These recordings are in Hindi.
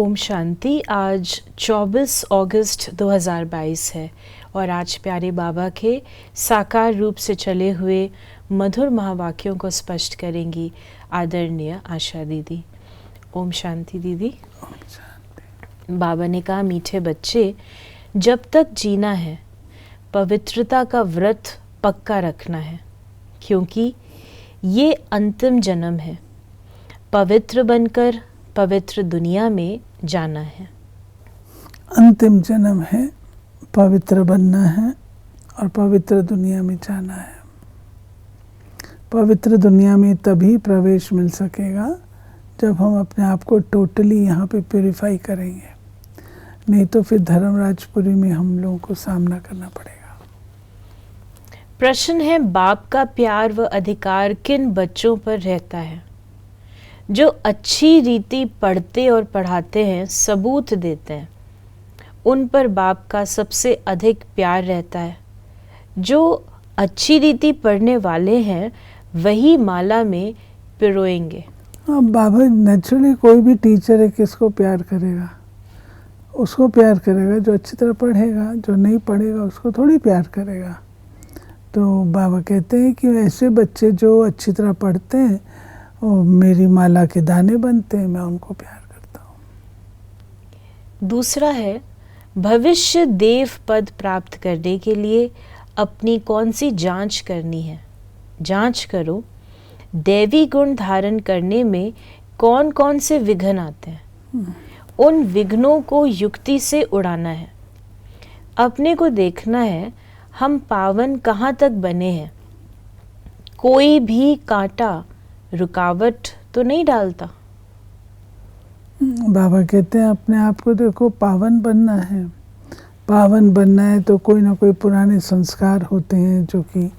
ओम शांति। आज 24 अगस्त 2022 है और आज प्यारे बाबा के साकार रूप से चले हुए मधुर महावाक्यों को स्पष्ट करेंगी आदरणीय आशा दीदी। ओम शांति दीदी। बाबा ने कहा, मीठे बच्चे, जब तक जीना है पवित्रता का व्रत पक्का रखना है, क्योंकि ये अंतिम जन्म है। पवित्र बनकर पवित्र दुनिया में जाना है। अंतिम जन्म है, पवित्र बनना है और पवित्र दुनिया में जाना है। पवित्र दुनिया में तभी प्रवेश मिल सकेगा जब हम अपने आप को टोटली यहाँ पे प्यूरिफाई करेंगे, नहीं तो फिर धर्मराजपुरी में हम लोगों को सामना करना पड़ेगा। प्रश्न है, बाप का प्यार व अधिकार किन बच्चों पर रहता है? जो अच्छी रीति पढ़ते और पढ़ाते हैं, सबूत देते हैं, उन पर बाप का सबसे अधिक प्यार रहता है। जो अच्छी रीति पढ़ने वाले हैं वही माला में पिरोएंगे। अब बाबा नेचुरली कोई भी टीचर है किसको प्यार करेगा? उसको प्यार करेगा जो अच्छी तरह पढ़ेगा, जो नहीं पढ़ेगा उसको थोड़ी प्यार करेगा। तो बाबा कहते हैं कि ऐसे बच्चे जो अच्छी तरह पढ़ते हैं वो मेरी माला के दाने बनते हैं, मैं उनको प्यार करता हूँ। दूसरा है, भविष्य देव पद प्राप्त करने के लिए अपनी कौन सी जांच करनी है? जांच करो, दैवी गुण धारण करने में कौन कौन से विघ्न आते हैं। उन विघ्नों को युक्ति से उड़ाना है। अपने को देखना है हम पावन कहाँ तक बने हैं। कोई भी कांटा रुकावट तो नहीं डालता। बाबा कहते हैं अपने आप को देखो, पावन बनना है। पावन बनना है तो कोई ना कोई पुराने संस्कार होते हैं जो कि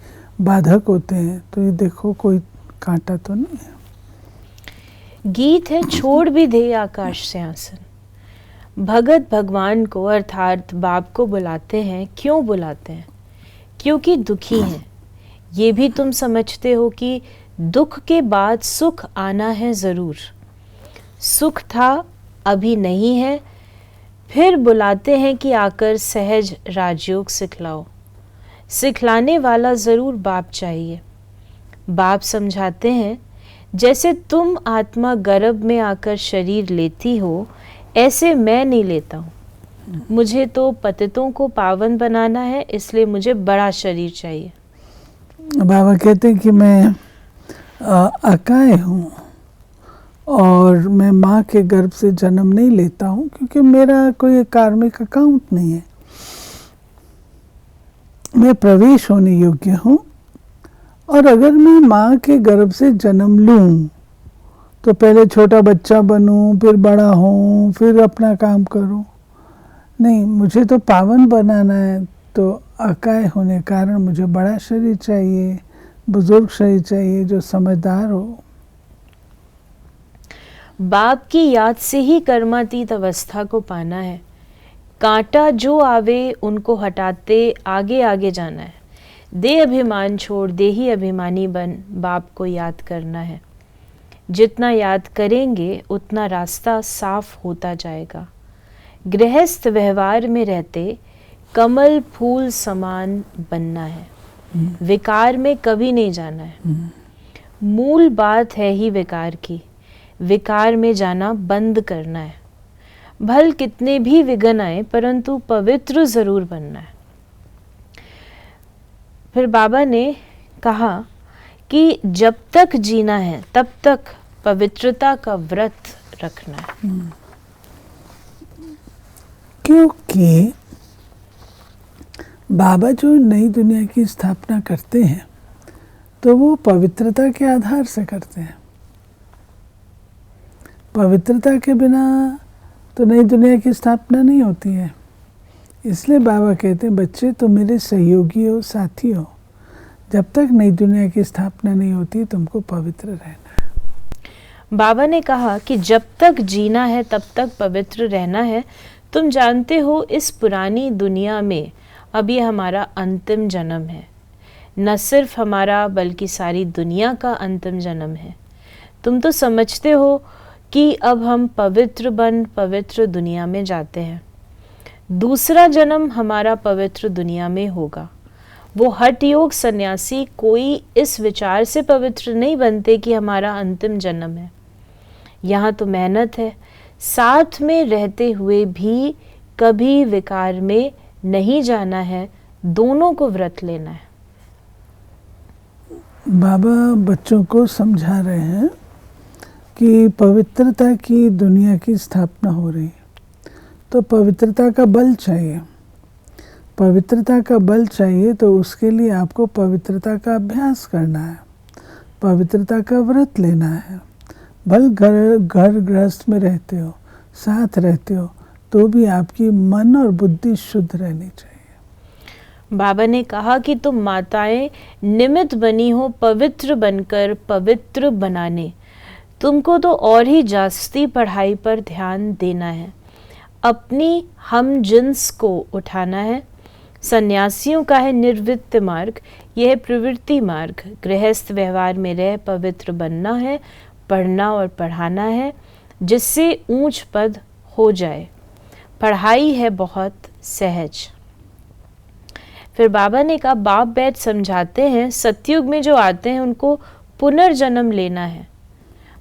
बाधक होते हैं, तो ये देखो कोई कांटा तो नहीं है। गीत है, छोड़ भी दे आकाश से आसन। भगत भगवान को अर्थात बाप को बुलाते हैं। क्यों बुलाते हैं? क्योंकि दुखी हैं। ये भी तुम समझते हो कि दुख के बाद सुख आना है ज़रूर। सुख था, अभी नहीं है, फिर बुलाते हैं कि आकर सहज राजयोग सिखलाओ। सिखलाने वाला ज़रूर बाप चाहिए। बाप समझाते हैं, जैसे तुम आत्मा गर्भ में आकर शरीर लेती हो, ऐसे मैं नहीं लेता हूँ। मुझे तो पतितों को पावन बनाना है, इसलिए मुझे बड़ा शरीर चाहिए। बाबा कहते हैं कि मैं अकाय हूँ और मैं माँ के गर्भ से जन्म नहीं लेता हूँ, क्योंकि मेरा कोई कार्मिक अकाउंट नहीं है। मैं प्रवेश होने योग्य हूँ, और अगर मैं माँ के गर्भ से जन्म लूँ तो पहले छोटा बच्चा बनूँ, फिर बड़ा हूँ, फिर अपना काम करूँ। नहीं, मुझे तो पावन बनाना है, तो अकाय होने कारण मुझे बड़ा शरीर चाहिए, बुजुर्ग शरीर चाहिए जो समझदार हो। बाप की याद से ही कर्मातीत अवस्था को पाना है। कांटा जो आवे उनको हटाते आगे आगे जाना है। दे अभिमान छोड़ दे ही अभिमानी बन बाप को याद करना है। जितना याद करेंगे उतना रास्ता साफ होता जाएगा। गृहस्थ व्यवहार में रहते कमल फूल समान बनना है। विकार में कभी नहीं जाना है। मूल बात है ही विकार की। विकार में जाना बंद करना है। भल कितने भी विघ्न आए, परंतु पवित्र जरूर बनना है। फिर बाबा ने कहा कि जब तक जीना है तब तक पवित्रता का व्रत रखना है। क्योंकि बाबा जो नई दुनिया की स्थापना करते हैं तो वो पवित्रता के आधार से करते हैं। पवित्रता के बिना तो नई दुनिया की स्थापना नहीं होती है। इसलिए बाबा कहते हैं, बच्चे तुम मेरे सहयोगी हो, साथी हो। जब तक नई दुनिया की स्थापना नहीं होती तुमको पवित्र रहना है। बाबा ने कहा कि जब तक जीना है तब तक पवित्र रहना है। तुम जानते हो इस पुरानी दुनिया में अब ये हमारा अंतिम जन्म है। न सिर्फ हमारा बल्कि सारी दुनिया का अंतिम जन्म है। तुम तो समझते हो कि अब हम पवित्र बन पवित्र दुनिया में जाते हैं। दूसरा जन्म हमारा पवित्र दुनिया में होगा। वो हठ योग सन्यासी कोई इस विचार से पवित्र नहीं बनते कि हमारा अंतिम जन्म है। यहाँ तो मेहनत है, साथ में रहते हुए भी कभी विकार में नहीं जाना है, दोनों को व्रत लेना है। बाबा बच्चों को समझा रहे हैं कि पवित्रता की दुनिया की स्थापना हो रही है, तो पवित्रता का बल चाहिए। पवित्रता का बल चाहिए तो उसके लिए आपको पवित्रता का अभ्यास करना है, पवित्रता का व्रत लेना है। भल घर गृहस्थ में रहते हो, साथ रहते हो, तो भी आपकी मन और बुद्धि शुद्ध रहनी चाहिए। बाबा ने कहा कि तुम माताएं निमित्त बनी हो पवित्र बनकर पवित्र बनाने। तुमको तो और ही जास्ती पढ़ाई पर ध्यान देना है, अपनी हम जिन्स को उठाना है। सन्यासियों का है निर्वृत्त मार्ग, यह प्रवृत्ति मार्ग। गृहस्थ व्यवहार में रह पवित्र बनना है, पढ़ना और पढ़ाना है, जिससे ऊंच पद हो जाए। पढ़ाई है बहुत सहज। फिर बाबा ने कहा, बाप बैठ समझाते हैं सतयुग में जो आते हैं उनको पुनर्जन्म लेना है।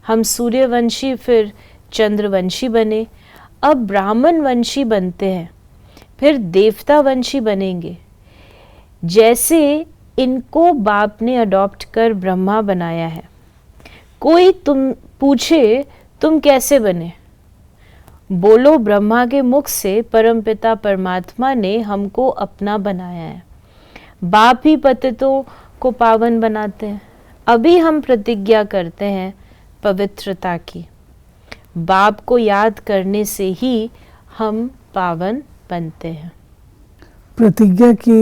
हम सूर्यवंशी फिर चंद्रवंशी बने, अब ब्राह्मण वंशी बनते हैं, फिर देवता वंशी बनेंगे। जैसे इनको बाप ने अडॉप्ट कर ब्रह्मा बनाया है। कोई तुम पूछे तुम कैसे बने, बोलो ब्रह्मा के मुख से परमपिता परमात्मा ने हमको अपना बनाया है। बाप ही पतितों को पावन बनाते हैं। अभी हम प्रतिज्ञा करते हैं पवित्रता की। बाप को याद करने से ही हम पावन बनते हैं। प्रतिज्ञा की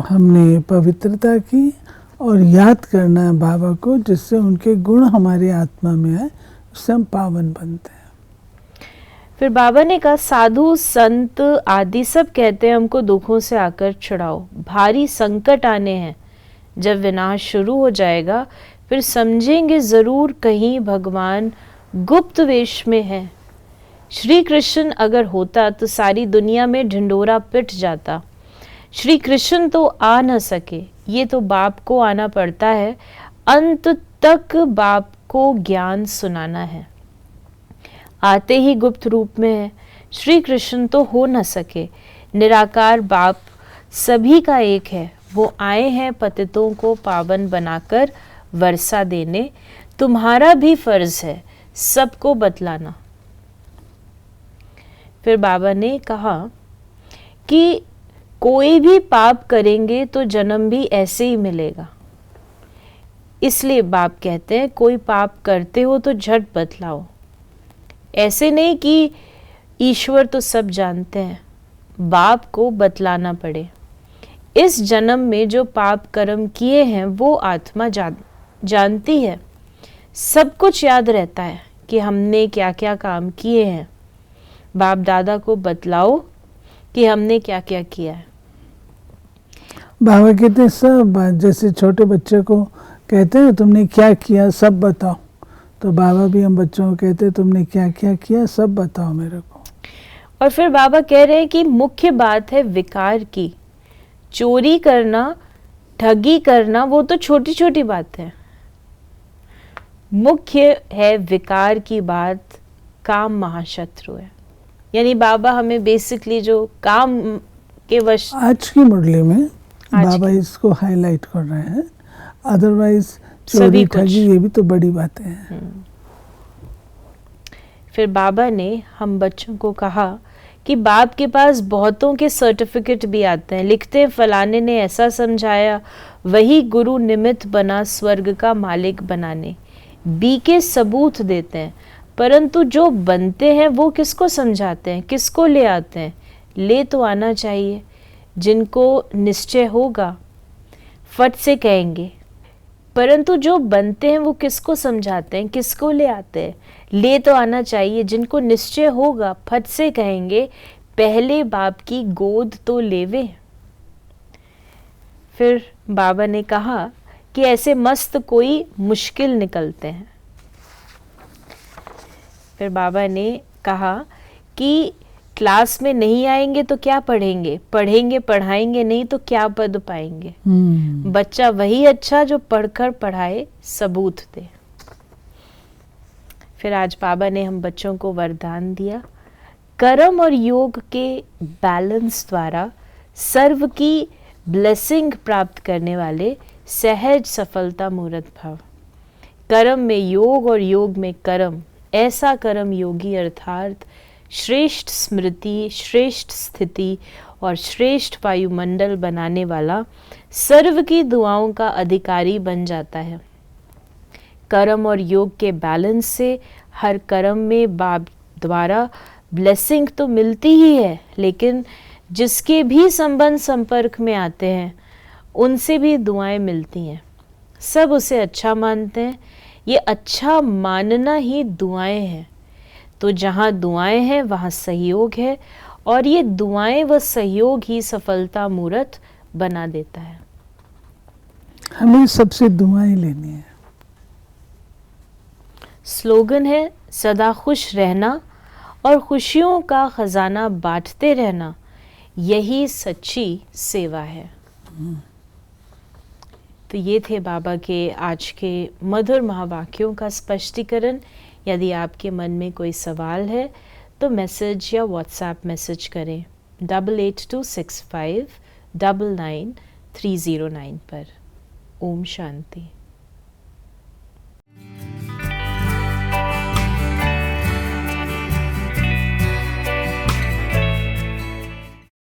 हमने पवित्रता की और याद करना है बाबा को, जिससे उनके गुण हमारी आत्मा में आए, उससे हम पावन बनते हैं। फिर बाबा ने कहा, साधु संत आदि सब कहते हैं हमको दुखों से आकर छुड़ाओ, भारी संकट आने हैं। जब विनाश शुरू हो जाएगा फिर समझेंगे जरूर कहीं भगवान गुप्त वेश में है। श्री कृष्ण अगर होता तो सारी दुनिया में ढिंडोरा पिट जाता। श्री कृष्ण तो आ न सके, ये तो बाप को आना पड़ता है। अंत तक बाप को ज्ञान सुनाना है। आते ही गुप्त रूप में है, श्री कृष्ण तो हो न सके। निराकार बाप सभी का एक है, वो आए हैं पतितों को पावन बनाकर वर्षा देने। तुम्हारा भी फर्ज है सबको बतलाना। फिर बाबा ने कहा कि कोई भी पाप करेंगे तो जन्म भी ऐसे ही मिलेगा। इसलिए बाप कहते हैं कोई पाप करते हो तो झट बतलाओ। ऐसे नहीं कि ईश्वर तो सब जानते हैं, बाप को बतलाना पड़े। इस जन्म में जो पाप कर्म किए हैं वो आत्मा जानती है। सब कुछ याद रहता है कि हमने क्या क्या काम किए हैं। बाप दादा को बतलाओ कि हमने क्या क्या किया है। बाबा कहते हैं सब बात, जैसे छोटे बच्चे को कहते हैं तुमने क्या किया सब बताओ, तो बाबा भी हम बच्चों को कहते हैं तुमने क्या क्या किया सब बताओ मेरे को। और फिर बाबा कह रहे हैं कि मुख्य बात है विकार की। चोरी करना, ठगी करना वो तो छोटी छोटी बात है, मुख्य है विकार की बात। काम महाशत्रु है। यानी बाबा हमें बेसिकली जो काम के वश आज की मुरली में बाबा इसको हाईलाइट कर रहे हैं, अदरवाइज चोरी ठगी ये भी तो बड़ी बातें हैं। फिर बाबा ने हम बच्चों को कहा कि बाप के पास बहुतों के सर्टिफिकेट भी आते हैं, लिखते हैं फलाने ने ऐसा समझाया, वही गुरु निमित्त बना स्वर्ग का मालिक बनाने। बी के सबूत देते हैं, परंतु जो बनते हैं वो किसको समझाते हैं, किसको ले आते हैं? ले तो आना चाहिए, जिनको निश्चय होगा फट से कहेंगे। परंतु जो बनते हैं वो किसको समझाते हैं, किसको ले आते हैं? ले तो आना चाहिए, जिनको निश्चय होगा फट से कहेंगे पहले बाप की गोद तो लेवे। फिर बाबा ने कहा कि ऐसे मस्त कोई मुश्किल निकलते हैं। फिर बाबा ने कहा कि क्लास में नहीं आएंगे तो क्या पढ़ेंगे, पढ़ेंगे पढ़ाएंगे नहीं तो क्या पद पाएंगे। बच्चा वही अच्छा जो पढ़कर पढ़ाए, सबूत दे। फिर आज बाबा ने हम बच्चों को वरदान दिया, कर्म और योग के बैलेंस द्वारा सर्व की ब्लेसिंग प्राप्त करने वाले सहज सफलता मूर्त भव। कर्म में योग और योग में कर्म, ऐसा कर्म योगी अर्थात श्रेष्ठ स्मृति, श्रेष्ठ स्थिति और श्रेष्ठ वायुमंडल बनाने वाला सर्व की दुआओं का अधिकारी बन जाता है। कर्म और योग के बैलेंस से हर कर्म में बाप द्वारा ब्लेसिंग तो मिलती ही है, लेकिन जिसके भी संबंध संपर्क में आते हैं उनसे भी दुआएं मिलती हैं। सब उसे अच्छा मानते हैं। ये अच्छा मानना ही दुआएं हैं। तो जहाँ दुआएं हैं वहाँ सहयोग है, और ये दुआएं व सहयोग ही सफलता मूर्त बना देता है। हमें सबसे दुआएं लेनी है। स्लोगन है सदा खुश रहना और खुशियों का खजाना बांटते रहना, यही सच्ची सेवा है। तो ये थे बाबा के आज के मधुर महावाक्यों का स्पष्टीकरण। यदि आपके मन में कोई सवाल है तो मैसेज या व्हाट्सएप मैसेज करें 8826599309 पर। ओम शांति।